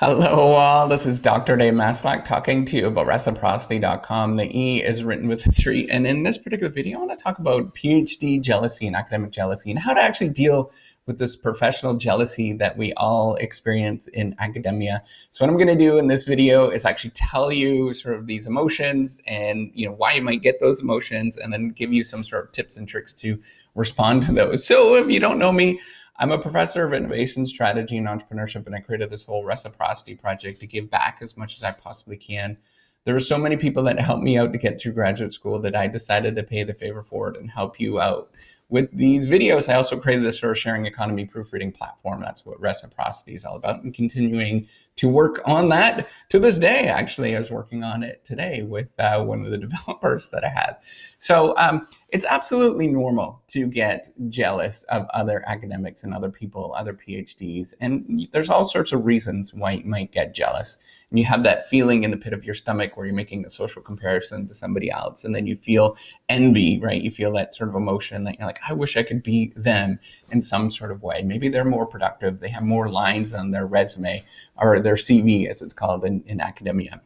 Hello, all. This is Dr. Dave Maslach talking to you about reciprocity.com. The E is written with 3. And in this particular video, I want to talk about PhD jealousy and academic jealousy and how to actually deal with this professional jealousy that we all experience in academia. So what I'm going to do in this video is actually tell you sort of these emotions and why you might get those emotions, and then give you some sort of tips and tricks to respond to those. So if you don't know me, I'm a professor of innovation strategy and entrepreneurship, and I created this whole reciprocity project to give back as much as I possibly can. There were so many people that helped me out to get through graduate school that I decided to pay the favor forward and help you out with these videos. I also created this sort of sharing economy proofreading platform. That's what reciprocity is all about, and continuing to work on that to this day. Actually, I was working on it today with one of the developers that I had. So it's absolutely normal to get jealous of other academics and other people, other PhDs. And there's all sorts of reasons why you might get jealous. And you have that feeling in the pit of your stomach where you're making a social comparison to somebody else. And then you feel envy, right? You feel that sort of emotion that you're like, I wish I could be them in some sort of way. Maybe they're more productive. They have more lines on their resume, or their CV, as it's called in academia.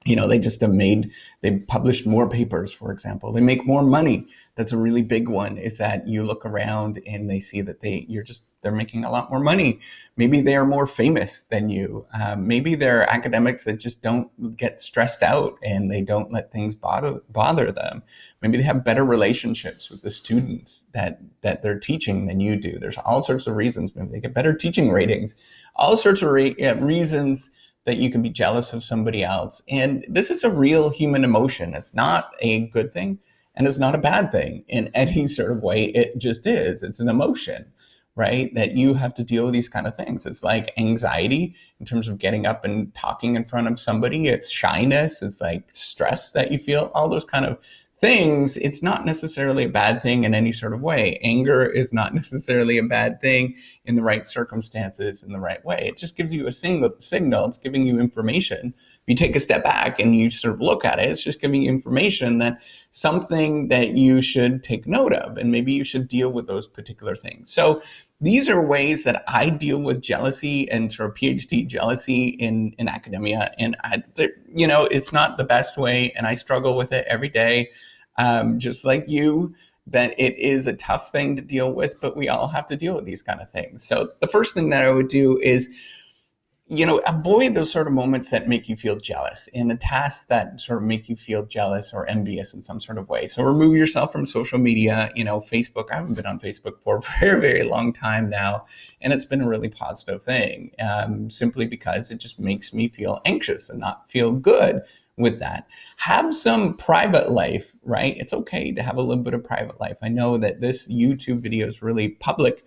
They published more papers, for example. They make more money. That's a really big one, is that you look around and they see that they're making a lot more money. Maybe they are more famous than you. Maybe they're academics that just don't get stressed out and they don't let things bother them. Maybe they have better relationships with the students that they're teaching than you do. There's all sorts of reasons. Maybe they get better teaching ratings. All sorts of reasons that you can be jealous of somebody else. And this is a real human emotion. It's not a good thing and it's not a bad thing in any sort of way. It just is. It's an emotion, right? That you have to deal with these kind of things. It's like anxiety in terms of getting up and talking in front of somebody. It's shyness. It's like stress that you feel, all those kind of things. It's not necessarily a bad thing in any sort of way. Anger is not necessarily a bad thing in the right circumstances, in the right way. It just gives you a signal. It's giving you information. If you take a step back and you sort of look at it, it's just giving you information that something that you should take note of, and maybe you should deal with those particular things. So these are ways that I deal with jealousy and sort of PhD jealousy in academia. And it's not the best way, and I struggle with it every day. Just like you, that it is a tough thing to deal with, but we all have to deal with these kind of things. So the first thing that I would do is, avoid those sort of moments that make you feel jealous, and the tasks that sort of make you feel jealous or envious in some sort of way. So remove yourself from social media. Facebook, I haven't been on Facebook for a very, very long time now, and it's been a really positive thing, simply because it just makes me feel anxious and not feel good with that. Have some private life, right? It's okay to have a little bit of private life. I know that this YouTube video is really public,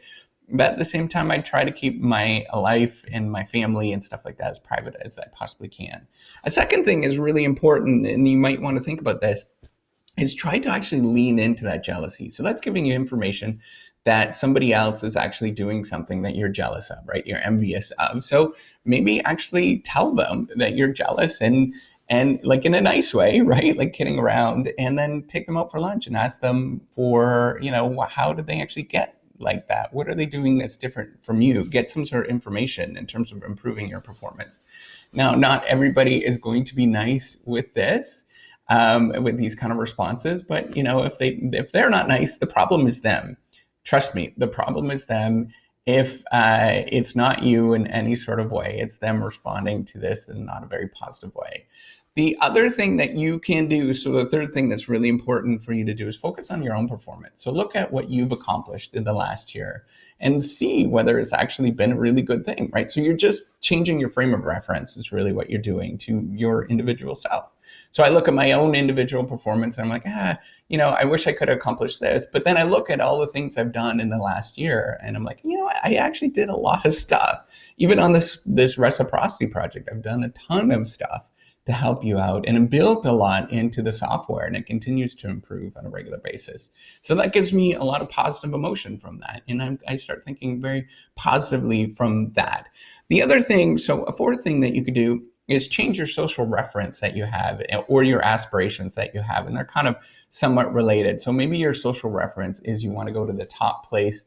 but at the same time, I try to keep my life and my family and stuff like that as private as I possibly can. A second thing is really important, and you might want to think about this, is try to actually lean into that jealousy. So that's giving you information that somebody else is actually doing something that you're jealous of, right? You're envious of. So maybe actually tell them that you're jealous, and like in a nice way, right? Like kidding around, and then take them out for lunch and ask them for, how did they actually get like that? What are they doing that's different from you? Get some sort of information in terms of improving your performance. Now, not everybody is going to be nice with this, with these kind of responses, but if they're not nice, the problem is them. Trust me, the problem is them. If it's not you in any sort of way, it's them responding to this in not a very positive way. The other thing that you can do, so the third thing that's really important for you to do, is focus on your own performance. So look at what you've accomplished in the last year and see whether it's actually been a really good thing, right? So you're just changing your frame of reference is really what you're doing to your individual self. So I look at my own individual performance and I'm like, I wish I could accomplish this. But then I look at all the things I've done in the last year and I'm like, I actually did a lot of stuff. Even on this reciprocity project, I've done a ton of stuff to help you out and built a lot into the software, and it continues to improve on a regular basis. So that gives me a lot of positive emotion from that. And I start thinking very positively from that. The other thing, so a fourth thing that you could do is change your social reference that you have or your aspirations that you have. And they're kind of somewhat related. So maybe your social reference is you want to go to the top place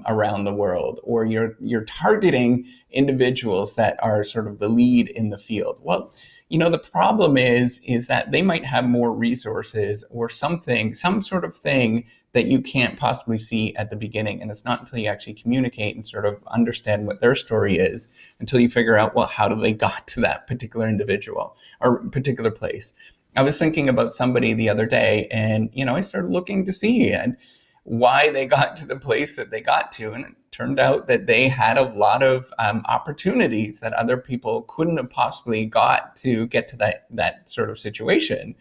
around the world, or you're targeting individuals that are sort of the lead in the field. Well, the problem is that they might have more resources or something, some sort of thing that you can't possibly see at the beginning. And it's not until you actually communicate and sort of understand what their story is until you figure out, well, how do they got to that particular individual or particular place. I was thinking about somebody the other day, and I started looking to see and why they got to the place that they got to, and it turned out that they had a lot of opportunities that other people couldn't have possibly got to get to that sort of situation.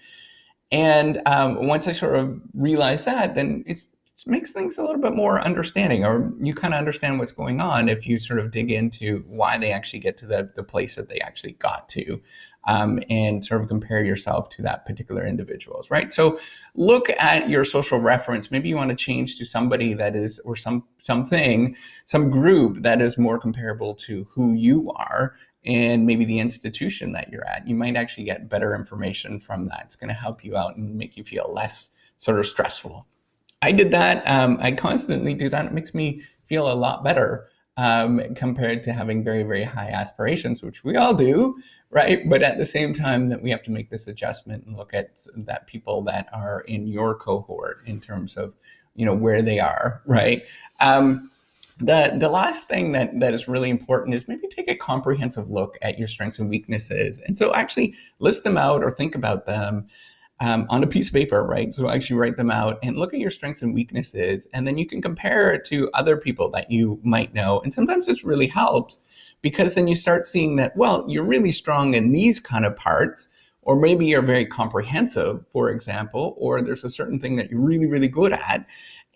And once I sort of realized that, then it makes things a little bit more understanding, or you kind of understand what's going on if you sort of dig into why they actually get to the place that they actually got to. And sort of compare yourself to that particular individuals, right? So look at your social reference. Maybe you want to change to somebody that is, or something, some group that is more comparable to who you are and maybe the institution that you're at. You might actually get better information from that. It's going to help you out and make you feel less sort of stressful. I did that. I constantly do that. It makes me feel a lot better compared to having very, very high aspirations, which we all do, right? But at the same time that we have to make this adjustment and look at that people that are in your cohort in terms of, where they are, right? The last thing that is really important is maybe take a comprehensive look at your strengths and weaknesses. And so actually list them out or think about them on a piece of paper, right? So actually write them out and look at your strengths and weaknesses, and then you can compare it to other people that you might know. And sometimes this really helps because then you start seeing that, well, you're really strong in these kind of parts, or maybe you're very comprehensive, for example, or there's a certain thing that you're really, really good at,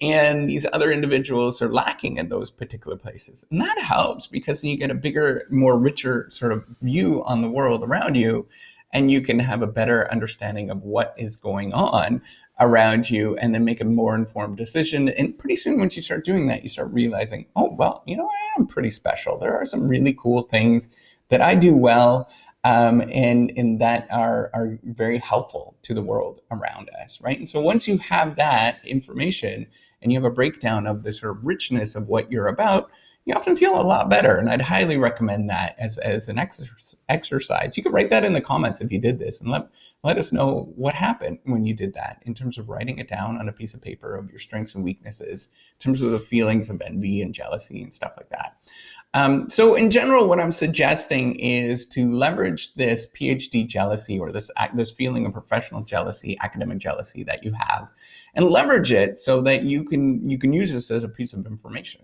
and these other individuals are lacking in those particular places. And that helps because then you get a bigger, more richer sort of view on the world around you, and you can have a better understanding of what is going on around you and then make a more informed decision. And pretty soon, once you start doing that, you start realizing, oh, well, I am pretty special. There are some really cool things that I do well, and that are very helpful to the world around us, right? And so once you have that information and you have a breakdown of the sort of richness of what you're about, you often feel a lot better. And I'd highly recommend that as an exercise. You could write that in the comments if you did this, and let us know what happened when you did that in terms of writing it down on a piece of paper of your strengths and weaknesses, in terms of the feelings of envy and jealousy and stuff like that. So in general, what I'm suggesting is to leverage this PhD jealousy, or this feeling of professional jealousy, academic jealousy that you have, and leverage it so that you can use this as a piece of information.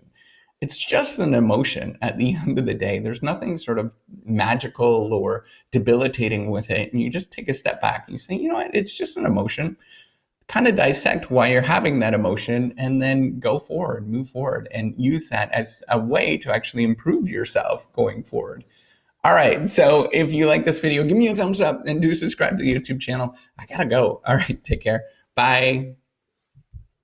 It's just an emotion at the end of the day. There's nothing sort of magical or debilitating with it. And you just take a step back and you say, you know what, it's just an emotion. Kind of dissect why you're having that emotion, and then go forward, move forward, and use that as a way to actually improve yourself going forward. All right, so if you like this video, give me a thumbs up and do subscribe to the YouTube channel. I gotta go. All right, take care. Bye.